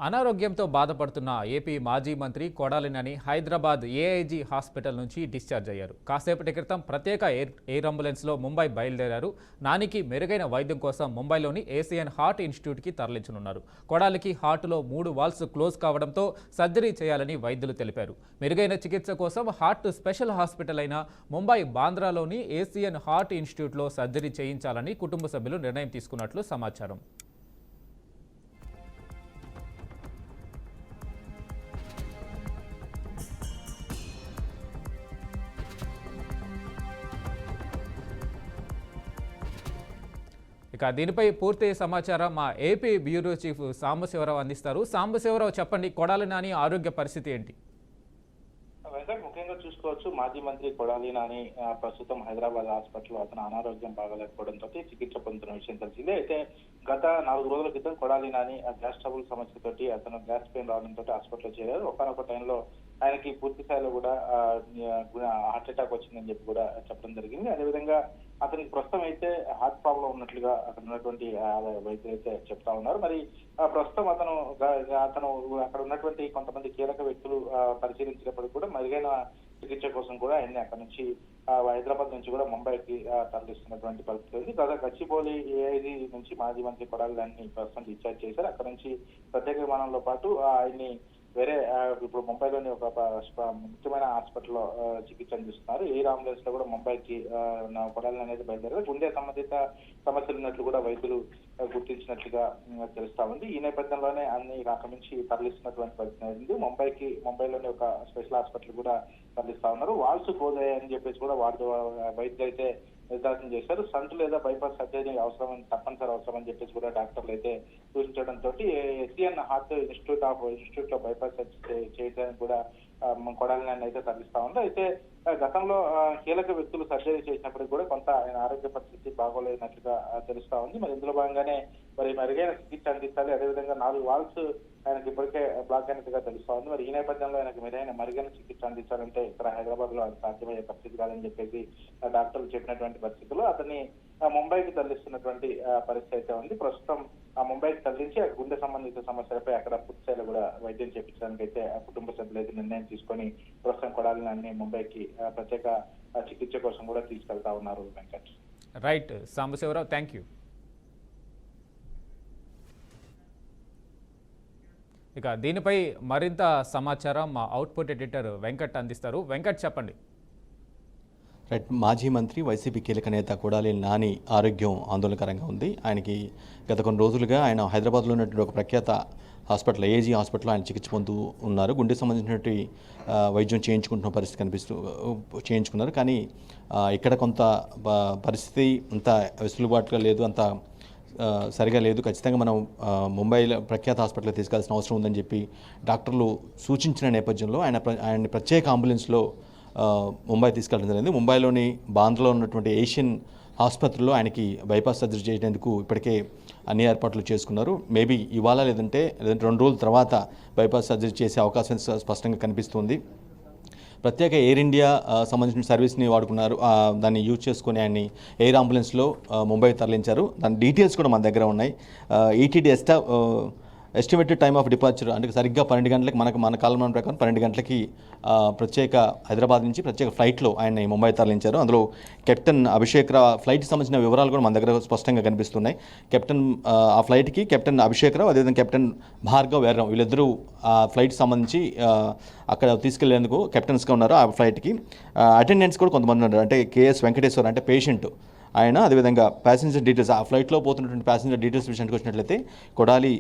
అనారోగ్యంతో బాధపడుతున్న ఏపీ మాజీ మంత్రి కొడాలి నాని హైదరాబాద్ ఏఐజీ హాస్పిటల్ నుంచి డిశ్చార్జ్ అయ్యారు. కాసేపటి క్రితం ప్రత్యేక ఎయిర్ అంబులెన్స్లో ముంబై బయలుదేరారు. నానికి మెరుగైన వైద్యం కోసం ముంబైలోని ఏసియన్ హార్ట్ ఇన్స్టిట్యూట్కి తరలించనున్నారు. కొడాలికి హార్టులో 3 వాల్వ్స్ క్లోజ్ కావడంతో సర్జరీ చేయాలని వైద్యులు తెలిపారు. మెరుగైన చికిత్స కోసం హార్ట్ స్పెషల్ హాస్పిటల్ అయిన ముంబై బాంద్రాలోని ఏసియన్ హార్ట్ ఇన్స్టిట్యూట్లో సర్జరీ చేయించాలని కుటుంబ సభ్యులు నిర్ణయం తీసుకున్నట్లు సమాచారం. ఇక దీనిపై పూర్తి సమాచారం మా ఏపీ బ్యూరో చీఫ్ సాంబశివరావు అందిస్తారు. సాంబశివరావు, చెప్పండి, కొడాలి నాని ఆరోగ్య పరిస్థితి ఏంటి? ముఖ్యంగా చూసుకోవచ్చు, మాజీ మంత్రి కొడాలి నాని ప్రస్తుతం హైదరాబాద్ హాస్పిటల్లో అతను అనారోగ్యం బాగలేకపోవడంతో చికిత్స పొందుతున్న విషయం తెలిసిందే. అయితే గత 4 రోజుల క్రితం కొడాలి నాని గ్యాస్ ట్రబుల్ సమస్యతోటి అతను గ్యాస్ పెయిన్ రావడంతో హాస్పిటల్లో చేరారు. ఒకనొక టైంలో ఆయనకి పూర్తి స్థాయిలో కూడా హార్ట్ అటాక్ వచ్చిందని చెప్పి కూడా చెప్పడం జరిగింది. అదేవిధంగా అతనికి ప్రస్తుతం అయితే హార్ట్ ప్రాబ్లం ఉన్నట్లుగా అక్కడ ఉన్నటువంటి వైద్యులు అయితే చెప్తా ఉన్నారు. మరి ప్రస్తుతం అతను అక్కడ ఉన్నటువంటి కొంతమంది కీలక వ్యక్తులు పరిశీలించినప్పటికీ కూడా మెరుగైన చికిత్స కోసం కూడా ఆయన్ని అక్కడ నుంచి హైదరాబాద్ నుంచి కూడా ముంబైకి తరలిస్తున్నటువంటి పరిస్థితి ఉంది. గచ్చిబౌలి ఏఐజీ నుంచి మాజీ మంత్రి కొడాలి నాని ప్రస్తుతం డిశ్చార్జ్ చేశారు. అక్కడ నుంచి ప్రత్యేక విమానంలో పాటు ఆయన్ని వేరే ఇప్పుడు ముంబైలోని ఒక ముఖ్యమైన హాస్పిటల్లో చికిత్స అందిస్తున్నారు. ఎయిర్ అంబులెన్స్ లో కూడా ముంబైకి కొడాలి అనేది బయలుదేరారు. గుండె సంబంధిత సమస్యలు ఉన్నట్లు కూడా వైద్యులు గుర్తించినట్లుగా తెలుస్తా ఉంది. ఈ నేపథ్యంలోనే అన్ని అక్కడి నుంచి తరలిస్తున్నటువంటి పరిస్థితి ముంబైలోని ఒక స్పెషల్ హాస్పిటల్ కూడా తరలిస్తా ఉన్నారు. వాల్స్ క్లోజ్ అయ్యాయని చెప్పేసి కూడా వైద్యులు అయితే నిర్ధారణ చేశారు. సంటు లేదా బైపాస్ సర్జరీ తప్పనిసరి అవసరం అని చెప్పేసి కూడా డాక్టర్లు అయితే సూచించడంతో ఏసియన్ హార్ట్ ఇన్స్టిట్యూట్ లో బైపాస్ సర్జరీ చేయడానికి కూడా కొడాలి నాని అయితే తరలిస్తా ఉంది. అయితే గతంలో కీలక వ్యక్తులు సర్జరీ చేసినప్పటికీ కూడా కొంత ఆయన ఆరోగ్య పరిస్థితి బాగోలేనట్లుగా తెలుస్తా ఉంది. మరి ఇందులో భాగంగానే మరి మెరుగైన చికిత్స అందించాలి. అదేవిధంగా 4 వాల్వ్స్ ఆయనకి ఇప్పటికే బ్లాక్ అయినట్టుగా తెలుస్తా ఉంది. మరి ఈ నేపథ్యంలో ఆయనకు మెరుగైన చికిత్స అందించాలంటే ఇక్కడ హైదరాబాద్ లో అది సాధ్యమయ్యే పరిస్థితి కాదని చెప్పేసి డాక్టర్లు చెప్పినటువంటి పరిస్థితుల్లో అతన్ని ముంబైకి తరలిస్తున్నటువంటి పరిస్థితి అయితే ఉంది. ప్రస్తుతం ముంబైకి తరలించి గుండె సంబంధిత సమస్యలపై అక్కడ పూర్తిస్థాయిలో కూడా వైద్యం చేయించడానికి అయితే కుటుంబ సభ్యులు అయితే నిర్ణయం తీసుకొని ప్రస్తుతం కొడాలి నాని ముంబైకి ప్రత్యేక చికిత్స కోసం కూడా తీసుకెళ్తా ఉన్నారు. Venkat. Right Sambasivarao, thank you. ఇక దీనిపై మరింత సమాచారం మా అవుట్పుట్ ఎడిటర్ వెంకట్ అందిస్తారు. వెంకట్, చెప్పండి. రైట్, మాజీ మంత్రి వైసీపీ కీలక నేత కొడాలి నాని ఆరోగ్యం ఆందోళనకరంగా ఉంది. ఆయనకి గత కొన్ని రోజులుగా ఆయన హైదరాబాద్లో ఉన్నటువంటి ఒక ప్రఖ్యాత హాస్పిటల్ ఏజీ హాస్పిటల్లో ఆయన చికిత్స పొందుతూ ఉన్నారు. గుండె సంబంధించినటువంటి వైద్యం చేయించుకున్నారు. కానీ ఇక్కడ కొంత పరిస్థితి అంత వెసులుబాటుగా లేదు, అంత సరిగా లేదు. ఖచ్చితంగా మనం ముంబైలో ప్రఖ్యాత హాస్పిటల్కి తీసుకెళ్లాల్సిన అవసరం ఉందని చెప్పి డాక్టర్లు సూచించిన నేపథ్యంలో ఆయన్ని ప్రత్యేక అంబులెన్స్లో ముంబై తీసుకెళ్ళడం జరిగింది. ముంబైలోని బాంద్రాలో ఉన్నటువంటి ఏషియన్ ఆసుపత్రిలో ఆయనకి బైపాస్ సర్జరీ చేయడానికి ఇప్పటికే అన్ని ఏర్పాట్లు చేసుకున్నారు. మేబీ ఇవాళ లేదంటే 2 రోజుల తర్వాత బైపాస్ సర్జరీ చేసే అవకాశం స్పష్టంగా కనిపిస్తుంది. ప్రత్యేక ఎయిర్ ఇండియా సంబంధించిన సర్వీస్ని వాడుకున్నారు. దాన్ని యూజ్ చేసుకుని ఆయన్ని ఎయిర్ అంబులెన్స్లో ముంబై తరలించారు. దాని డీటెయిల్స్ కూడా మన దగ్గర ఉన్నాయి. ఈటీడీ ఎస్టిమేటెడ్ టైమ్ ఆఫ్ డిపార్చర్ అంటే సరిగ్గా 12 గంటలకి మన కాలమానం ప్రకారం 12 గంటలకి ప్రత్యేక హైదరాబాద్ నుంచి ప్రత్యేక ఫ్లైట్లో ఆయన ముంబై తరలించారు. అందులో కెప్టెన్ అభిషేక్ రావు ఫ్లైట్కి సంబంధించిన వివరాలు కూడా మన దగ్గర స్పష్టంగా కనిపిస్తున్నాయి. ఆ ఫ్లైట్కి కెప్టెన్ అభిషేక్ రావు, అదేవిధంగా కెప్టెన్ భార్గవ్ వేర్రావు, వీళ్ళిద్దరూ ఆ ఫ్లైట్కి సంబంధించి అక్కడ తీసుకెళ్లేందుకు కెప్టెన్స్గా ఉన్నారు. ఆ ఫ్లైట్కి అటెండెంట్స్ కూడా కొంతమంది ఉన్నారు. అంటే కేఎస్ వెంకటేశ్వర్ అంటే పేషెంట్ ఆయన, అదేవిధంగా ప్యాసింజర్ డీటెయిల్స్ ఆ ఫ్లైట్లో పోతున్నటువంటి ప్యాసింజర్ డీటెయిల్స్ విషయానికి వచ్చినట్లయితే కొడాలి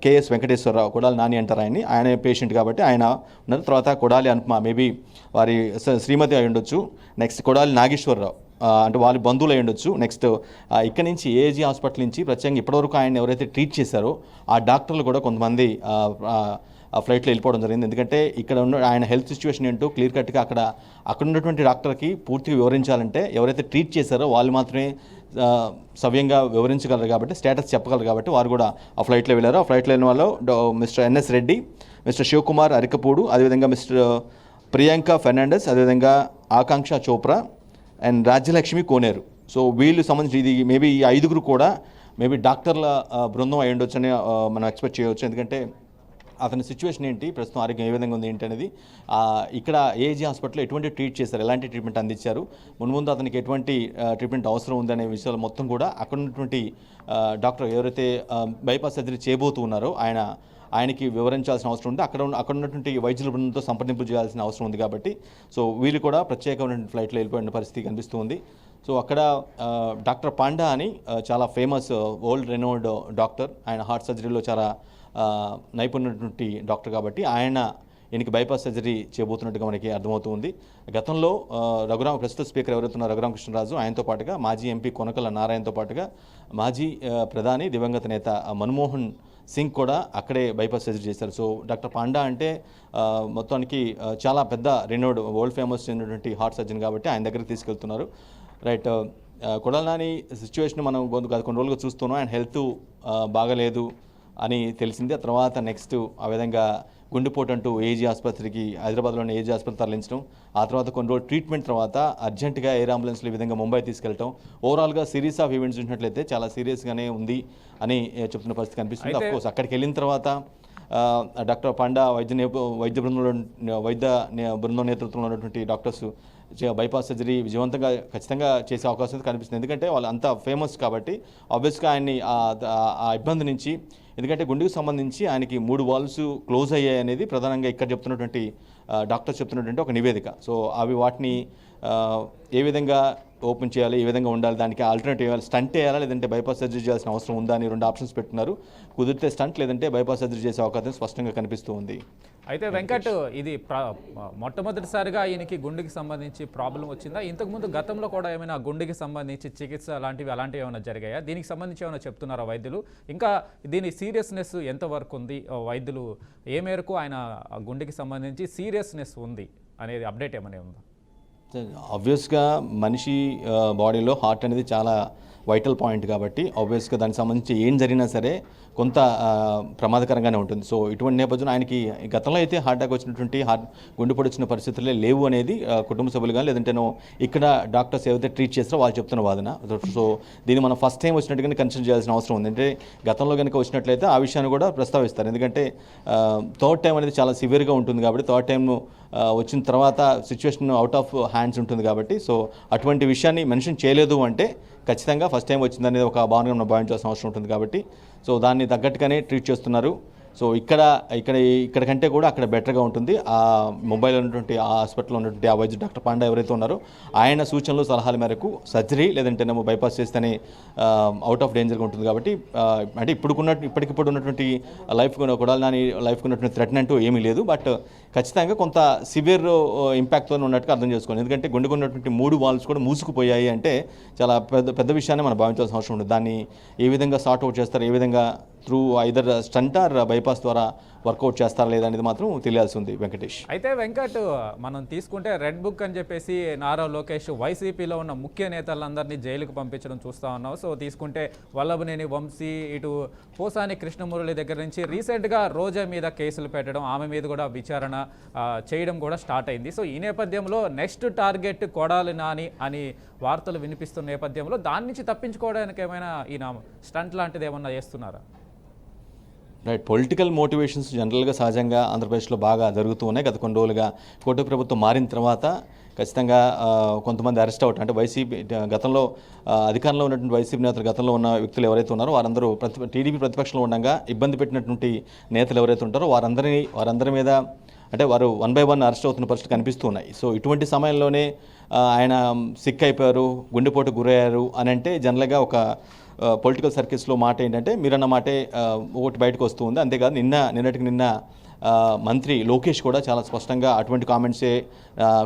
కేఎస్ వెంకటేశ్వరరావు, కొడాలి నాని అంటారు ఆయన పేషెంట్ కాబట్టి ఆయన ఉన్నారు. తర్వాత కొడాలి అనుపమ మేబీ వారి శ్రీమతి అయి ఉండొచ్చు. నెక్స్ట్ కొడాలి నాగేశ్వరరావు అంటే వాళ్ళ బంధువులు అయి ఉండొచ్చు. నెక్స్ట్ ఇక్కడ నుంచి ఏజీ హాస్పిటల్ నుంచి ప్రత్యేకంగా ఇప్పటివరకు ఆయన ఎవరైతే ట్రీట్ చేశారో ఆ డాక్టర్లు కూడా కొంతమంది ఆ ఫ్లైట్లో వెళ్ళిపోవడం జరిగింది. ఎందుకంటే ఇక్కడ ఉన్న ఆయన హెల్త్ సిచ్యువేషన్ ఏంటో క్లియర్ కట్గా అక్కడ ఉన్నటువంటి డాక్టర్కి పూర్తిగా వివరించాలంటే ఎవరైతే ట్రీట్ చేశారో వాళ్ళు మాత్రమే సవ్యంగా వివరించగలరు కాబట్టి, స్టేటస్ చెప్పగలరు కాబట్టి వారు కూడా ఆ ఫ్లైట్లో వెళ్ళారు. ఆ ఫ్లైట్లో వెళ్ళిన వాళ్ళు mister NS Reddy, mister Shivakumar Arikapudu, అదేవిధంగా మిస్టర్ ప్రియాంక ఫెర్నాండెస్, అదేవిధంగా ఆకాంక్ష చోప్రా అండ్ రాజ్యలక్ష్మి కోనేరు. సో వీళ్ళు సంబంధించి ఇది మేబీ ఈ 5గురు కూడా మేబీ డాక్టర్ల బృందం అయి ఉండొచ్చని మనం ఎక్స్పెక్ట్ చేయవచ్చు. ఎందుకంటే అతని సిచ్యువేషన్ ఏంటి, ప్రస్తుతం ఆరోగ్యం ఏ విధంగా ఉంది ఏంటి అనేది ఇక్కడ ఏజీ హాస్పిటల్లో ఎటువంటి ట్రీట్ చేశారు, ఎలాంటి ట్రీట్మెంట్ అందించారు, ముందు అతనికి ఎటువంటి ట్రీట్మెంట్ అవసరం ఉందనే విషయాలు మొత్తం కూడా అక్కడ ఉన్నటువంటి డాక్టర్ ఎవరైతే బైపాస్ సర్జరీ చేయబోతూ ఉన్నారో ఆయనకి వివరించాల్సిన అవసరం ఉంది. అక్కడ ఉన్నటువంటి వైద్యుల బృందంతో సంప్రదింపు చేయాల్సిన అవసరం ఉంది. కాబట్టి సో వీళ్ళు కూడా ప్రత్యేకమైన ఫ్లైట్లో వెళ్ళిపోయిన పరిస్థితి కనిపిస్తూ ఉంది. సో అక్కడ డాక్టర్ పాండా అని చాలా ఫేమస్ వరల్డ్ రెనోల్డ్ డాక్టర్, ఆయన హార్ట్ సర్జరీలో చాలా నైపుణ్యటువంటి డాక్టర్ కాబట్టి ఈయనకి బైపాస్ సర్జరీ చేయబోతున్నట్టుగా మనకి అర్థమవుతుంది. గతంలో ప్రస్తుత స్పీకర్ ఎవరైతున్న రఘురామకృష్ణరాజు, ఆయనతో పాటుగా మాజీ ఎంపీ కొనకల నారాయణతో పాటుగా మాజీ ప్రధాని దివంగత నేత మన్మోహన్ సింగ్ కూడా అక్కడే బైపాస్ సర్జరీ చేశారు. సో డాక్టర్ పాండా అంటే మొత్తానికి చాలా పెద్ద రెనోడ్ వరల్డ్ ఫేమస్ అయినటువంటి హార్ట్ సర్జన్ కాబట్టి ఆయన దగ్గరికి తీసుకెళ్తున్నారు. రైట్, కొడాలి నాని సిచ్యువేషన్ మనం కొన్ని రోజులుగా చూస్తున్నాం. ఆయన హెల్త్ బాగలేదు అని తెలిసింది. ఆ తర్వాత నెక్స్ట్ ఆ విధంగా గుండెపోటు అంటూ ఏజీ ఆసుపత్రికి, హైదరాబాద్లోని ఏజీ ఆసుపత్రి తరలించడం, ఆ తర్వాత కొన్ని రోజులు ట్రీట్మెంట్ తర్వాత అర్జెంటుగా ఎయిర్ అంబులెన్స్లో ఈ విధంగా ముంబై తీసుకెళ్ళటం, ఓవరాల్గా సిరీస్ ఆఫ్ ఈవెంట్స్ చూసినట్లయితే చాలా సీరియస్గానే ఉంది అని చెప్తున్న పరిస్థితి కనిపిస్తుంది. అఫ్కోర్స్ అక్కడికి వెళ్ళిన తర్వాత డాక్టర్ పాండా వైద్య బృందం నేతృత్వంలో ఉన్నటువంటి డాక్టర్స్ బైపాస్ సర్జరీ విజయవంతంగా ఖచ్చితంగా చేసే అవకాశం కనిపిస్తుంది. ఎందుకంటే వాళ్ళు అంత ఫేమస్ కాబట్టి ఆబ్వియస్గా ఆయన్ని ఆ ఇబ్బంది నుంచి, ఎందుకంటే గుండెకు సంబంధించి ఆయనకి 3 వాల్వ్స్ క్లోజ్ అయ్యాయి అనేది ప్రధానంగా ఇక్కడ చెప్తున్నటువంటి డాక్టర్స్ చెప్తున్నటువంటి ఒక నివేదిక. సో వాటిని ఏ విధంగా ఓపెన్ చేయాలి, ఏ విధంగా ఉండాలి, దానికి ఆల్టర్నేటివ్ వేయాలి, స్టంట్ వేయాలా లేదంటే బైపాస్ సర్జరీ చేయాల్సిన అవసరం ఉందా అని 2 ఆప్షన్స్ పెట్టున్నారు. కుదిరితే స్టంట్, లేదంటే బైపాస్ సర్జరీ చేసే అవకాశం స్పష్టంగా కనిపిస్తూ ఉంది. అయితే వెంకట్, ఇది మొట్టమొదటిసారిగా ఈయనకి గుండెకి సంబంధించి ప్రాబ్లం వచ్చిందా? ఇంతకుముందు గతంలో కూడా ఏమైనా గుండెకి సంబంధించి చికిత్స అలాంటివి ఏమైనా జరిగాయా? దీనికి సంబంధించి ఏమైనా చెప్తున్నారా వైద్యులు? ఇంకా దీని సీరియస్నెస్ ఎంతవరకు ఉంది? వైద్యులు ఏ మేరకు ఆయన గుండెకి సంబంధించి సీరియస్నెస్ ఉంది అనేది అప్డేట్ ఏమైనా ఉందా? ఆబ్వియస్గా మనిషి బాడీలో హార్ట్ అనేది చాలా వైటల్ పాయింట్ కాబట్టి ఆబ్వియస్గా దానికి సంబంధించి ఏం జరిగినా సరే కొంత ప్రమాదకరంగానే ఉంటుంది. సో ఇటువంటి నేపథ్యంలో ఆయనకి గతంలో అయితే హార్ట్ అటాక్ వచ్చినటువంటి గుండెపోటు వచ్చిన పరిస్థితులే లేవు అనేది కుటుంబ సభ్యులు కానీ లేదంటేనో ఇక్కడ డాక్టర్స్ ఏవైతే ట్రీట్ చేస్తారో వాళ్ళు చెప్తున్న వాదన. సో దీన్ని మనం ఫస్ట్ టైం వచ్చినట్టుగానే కన్సిడర్ చేయాల్సిన అవసరం ఉంది. అంటే గతంలో కనుక వచ్చినట్లయితే ఆ విషయాన్ని కూడా ప్రస్తావిస్తారు. ఎందుకంటే థర్డ్ టైం అనేది చాలా సివియర్గా ఉంటుంది కాబట్టి థర్డ్ టైం వచ్చిన తర్వాత సిచ్యువేషన్ అవుట్ ఆఫ్ హ్యాండ్స్ ఉంటుంది కాబట్టి సో అటువంటి విషయాన్ని మెన్షన్ చేయలేదు అంటే ఖచ్చితంగా ఫస్ట్ టైం వచ్చిందనేది ఒక భావనగా మనం భావించాల్సిన అవసరం ఉంటుంది కాబట్టి సో దాన్ని తగ్గట్టుగానే ట్రీట్ చేస్తున్నారు. సో ఇక్కడ కంటే కూడా అక్కడ బెటర్గా ఉంటుంది. ఆ ముంబైలో ఉన్నటువంటి ఆ హాస్పిటల్లో ఉన్నటువంటి ఆ వైద్యుడు డాక్టర్ పాండా ఎవరైతే ఉన్నారో ఆయన సూచనలు సలహాల మేరకు సర్జరీ లేదంటే బైపాస్ చేస్తేనే అవుట్ ఆఫ్ డేంజర్గా ఉంటుంది కాబట్టి అంటే ఇప్పటికిప్పుడు ఉన్నటువంటి కొడాలి నాని లైఫ్కి ఉన్నటువంటి థ్రెట్ అంటూ ఏమీ లేదు. బట్ ఖచ్చితంగా కొంత సివియర్ ఇంపాక్ట్తో ఉన్నట్టుగా అర్థం చేసుకోవాలి. ఎందుకంటే గుండెకు ఉన్నటువంటి 3 వాల్వ్స్ కూడా మూసుకుపోయాయి అంటే చాలా పెద్ద విషయాన్ని మనం భావించాల్సిన అవసరం ఉంటుంది. దాన్ని ఏ విధంగా సార్ట్అవుట్ చేస్తారు, ఏ విధంగా through either stent or bypass ద్వారా వర్కౌట్ చేస్తారా లేదా అనేది మాత్రం తెలియాల్సి ఉంది వెంకటేష్. అయితే వెంకట్, మనం తీసుకుంటే రెడ్ బుక్ అని చెప్పేసి నారా లోకేష్ వైసీపీలో ఉన్న ముఖ్య నేతలందరినీ జైలుకు పంపించడం చూస్తూ ఉన్నాం. సో తీసుకుంటే వల్లభనేని వంశీ, ఇటు పోసాని కృష్ణమురళి దగ్గర నుంచి రీసెంట్గా రోజా మీద కేసులు పెట్టడం, ఆమె మీద కూడా విచారణ చేయడం కూడా స్టార్ట్ అయింది. సో ఈ నేపథ్యంలో నెక్స్ట్ టార్గెట్ కొడాలి నాని అని వార్తలు వినిపిస్తున్న నేపథ్యంలో దాని నుంచి తప్పించుకోవడానికి ఏమైనా ఈయన స్టంట్ లాంటిది ఏమన్నా చేస్తున్నారా? రైట్, పొలిటికల్ మోటివేషన్స్ జనరల్గా సహజంగా ఆంధ్రప్రదేశ్లో బాగా జరుగుతూ ఉన్నాయి. గత కొన్ని రోజులుగా కూటమి ప్రభుత్వం మారిన తర్వాత ఖచ్చితంగా కొంతమంది అరెస్ట్ అవటం, అంటే వైసీపీ గతంలో అధికారంలో ఉన్నటువంటి వైసీపీ నేతలు గతంలో ఉన్న వ్యక్తులు ఎవరైతే ఉన్నారో వారందరూ టీడీపీ ప్రతిపక్షంలో ఉండగా ఇబ్బంది పెట్టినటువంటి నేతలు ఎవరైతే ఉంటారో వారందరి మీద అంటే వారు 1 by 1 అరెస్ట్ అవుతున్న పరిస్థితి కనిపిస్తూ ఉన్నాయి. సో ఇటువంటి సమయంలోనే ఆయన సిక్ అయిపోయారు, గుండెపోటు గురయ్యారు అని అంటే జనరల్గా ఒక పొలిటికల్ సర్కిల్స్లో మాట ఏంటంటే మీరన్న మాటే ఒకటి బయటకు వస్తూ ఉంది. అంతేకాదు నిన్న మంత్రి లోకేష్ కూడా చాలా స్పష్టంగా అటువంటి కామెంట్సే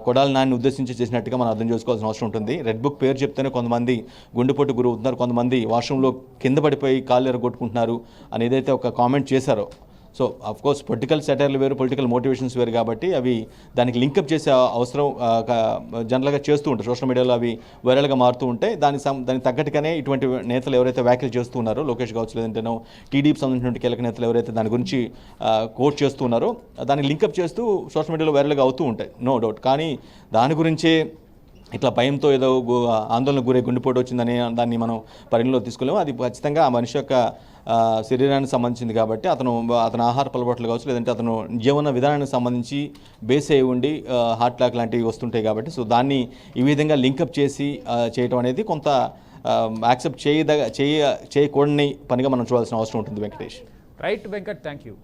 కొడాలి నాని ఉద్దేశించి చేసినట్టుగా మనం అర్థం చేసుకోవాల్సిన అవసరం ఉంటుంది. రెడ్ బుక్ పేరు చెప్తేనే కొంతమంది గుండెపోటు గురవుతున్నారు, కొంతమంది వాష్రూమ్లో కింద పడిపోయి కాళ్ళు ఎరగొట్టుకుంటున్నారు అని ఏదైతే ఒక కామెంట్ చేశారో, సో అఫ్కోర్స్ పొలిటికల్ సెటైర్లు వేరు, పొలిటికల్ మోటివేషన్స్ వేరు కాబట్టి అవి దానికి లింకప్ చేసే అవసరం జనరల్గా చేస్తూ ఉంటారు. సోషల్ మీడియాలో అవి వైరల్గా మారుతూ ఉంటాయి. దానికి తగ్గట్టుగానే ఇటువంటి నేతలు ఎవరైతే వ్యాఖ్యలు చేస్తున్నారో, లోకేష్ కావచ్చు లేదంటేనో టీడీపీ సంబంధించినటువంటి కీలక నేతలు ఎవరైతే దాని గురించి కోట్ చేస్తున్నారో దాన్ని లింకప్ చేస్తూ సోషల్ మీడియాలో వైరల్గా అవుతూ ఉంటాయి, నో డౌట్. కానీ దాని గురించే ఇట్లా భయంతో ఏదో ఆందోళనకు గురే గుండెపోటు వచ్చిందని దాన్ని మనం పరిగణలో తీసుకోలేము. అది ఖచ్చితంగా ఆ మనిషి యొక్క శరీరానికి సంబంధించింది కాబట్టి అతను ఆహార అలవాట్లు కావచ్చు, లేదంటే అతను జీవన విధానానికి సంబంధించి బేస్ అయి ఉండి హార్ట్ అటాక్ లాంటివి వస్తుంటాయి కాబట్టి సో దాన్ని ఈ విధంగా లింకప్ చేసి చేయటం అనేది కొంత యాక్సెప్ట్ చేయకూడని పనిగా మనం చూడాల్సిన అవసరం ఉంటుంది. Venkatesh. Right Venkat, thank you.